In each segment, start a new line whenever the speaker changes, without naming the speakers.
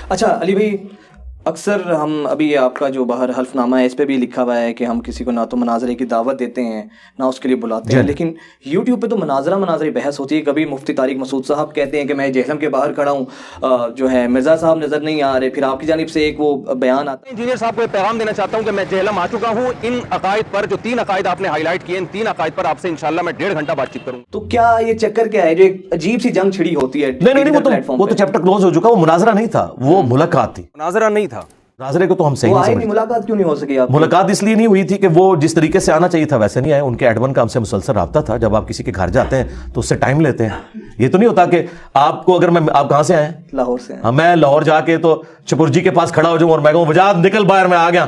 اچھا علی بھائی، اکثر ہم ابھی آپ کا جو باہر حلف نامہ ہے اس پہ بھی لکھا ہوا ہے کہ ہم کسی کو نہ تو مناظرے کی دعوت دیتے ہیں نہ اس کے لیے بلاتے ہیں، لیکن یوٹیوب پہ تو مناظری بحث ہوتی ہے. کبھی مفتی طارق مسعود صاحب کہتے ہیں کہ میں جہلم کے باہر کھڑا ہوں، جو ہے مرزا صاحب نظر نہیں آ رہے، پھر آپ کی جانب سے ایک وہ بیان آتا ہے.
انجینئر صاحب کو پیغام دینا چاہتا ہوں کہ میں جہلم آ چکا ہوں. ان عقائد پر جو 3 عقائد آپ نے ہائی لائٹ کیے، ان 3 عقائد پر آپ سے انشاءاللہ میں 1.5 گھنٹہ بات چیت کروں.
تو کیا یہ چکر کیا ہے جو ایک عجیب سی جنگ چھڑی ہوتی ہے؟
نہیں، وہ تو چیپٹر کلوز ہو چکا. وہ مناظرہ نہیں تھا، وہ ملاقات تھی.
مناظرہ نہیں تھا.
مناظرے کو تو ہم صحیح نہیں سمجھتے.
ملاقات کیوں نہیں ہو سکی؟
ملاقات اس لیے نہیں ہوئی تھی کہ وہ جس طریقے سے آنا چاہیے تھا ویسے نہیں آئے. ان کے ایڈمن کا ہم سے مسلسل رابطہ تھا. جب آپ کسی کے گھر جاتے ہیں تو اس سے ٹائم لیتے ہیں. یہ تو نہیں ہوتا کہ آپ کو اگر آپ کہاں سے آئے؟
لاہور سے.
میں لاہور جا کے تو چپرجی کے پاس کھڑا ہو جاؤں اور میں کہوں وجاد نکل باہر، میں آ گیا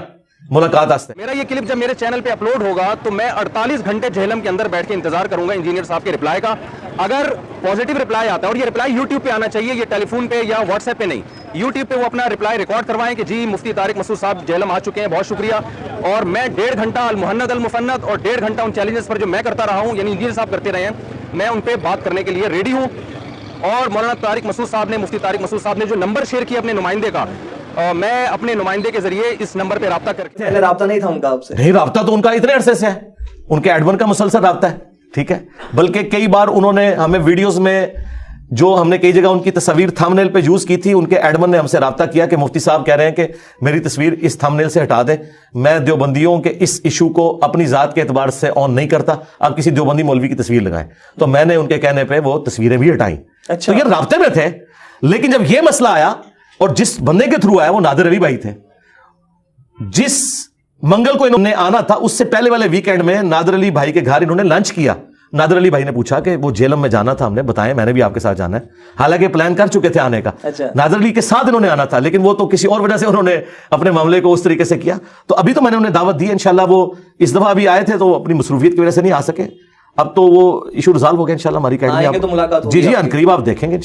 ملاقات آستے.
میرا یہ کلپ جب میرے چینل پہ اپلوڈ ہوگا تو میں 48 گھنٹے جہلم کے اندر بیٹھ کے انتظار کروں گا انجینئر صاحب کے رپلائی کا. اگر پازیٹیو رپلائی آتا ہے، اور یہ رپلائی یوٹیوب پہ آنا چاہیے، یہ ٹیلی فون پہ یا واٹس ایپ پہ نہیں، یوٹیوب پہ وہ اپنا رپلائی ریکارڈ کروائیں کہ جی مفتی طارق مسعود صاحب جہلم آ چکے ہیں، بہت شکریہ. اور میں 1.5 گھنٹہ المحند المفند اور 1.5 گھنٹہ ان چیلنجز پر جو میں کرتا رہا ہوں، یعنی انجینئر صاحب کرتے رہے ہیں، میں ان پہ بات کرنے کے لیے ریڈی ہوں. اور مولانا طارق مسعود صاحب نے، مفتی طارق مسعود صاحب نے جو نمبر شیئر کیا اپنے نمائندے کا، میں اپنے نمائندے کے ذریعے اس نمبر پہ رابطہ کر کے.
پہلے رابطہ نہیں تھا ان کا آپ سے؟
نہیں، رابطہ تو ان کا اتنے عرصے سے ہے. ان کے ایڈمن کا مسلسل رابطہ ہے، ٹھیک ہے. بلکہ کئی بار انہوں نے ہمیں ویڈیوز میں جو ہم نے کئی جگہ ان کی تصویر تھمبنیل پہ یوز کی تھی، ان کے ایڈمن نے ہم سے رابطہ کیا کہ مفتی صاحب کہہ رہے ہیں کہ میری تصویر اس تھمبنیل سے ہٹا دیں. میں دیوبندیوں کے اس ایشو کو اپنی ذات کے اعتبار سے آن نہیں کرتا، آپ کسی دیوبندی مولوی کی تصویر لگائیں. تو میں نے ان کے کہنے پہ وہ تصویریں بھی ہٹائیں. تو یہ رابطے میں تھے. لیکن جب یہ مسئلہ آیا اور جس بندے کے تھرو آیا وہ نادر علی بھائی تھے. جس منگل کو انہوں نے آنا تھا اس سے پہلے والے ویکینڈ میں نادر علی بھائی کے گھر انہوں نے لنچ کیا. نادر علی بھائی نے پوچھا کہ وہ جہلم میں جانا تھا، ہم نے بتایا میں نے بھی آپ کے ساتھ جانا ہے، حالانکہ پلان کر چکے تھے آنے کا. نادر علی کے ساتھ انہوں نے آنا تھا، لیکن وہ تو کسی اور وجہ سے انہوں نے اپنے معاملے کو اس طریقے سے کیا. تو ابھی تو میں نے انہیں دعوت دی ہے، انشاءاللہ وہ اس دفعہ ابھی آئے تھے تو اپنی مصروفیت کی وجہ سے نہیں آ سکے. اب تو وہ ایشو ریزالو ہو گیا انشاءاللہ. ہماری اکیڈمی جی ان قریب آپ دیکھیں گے.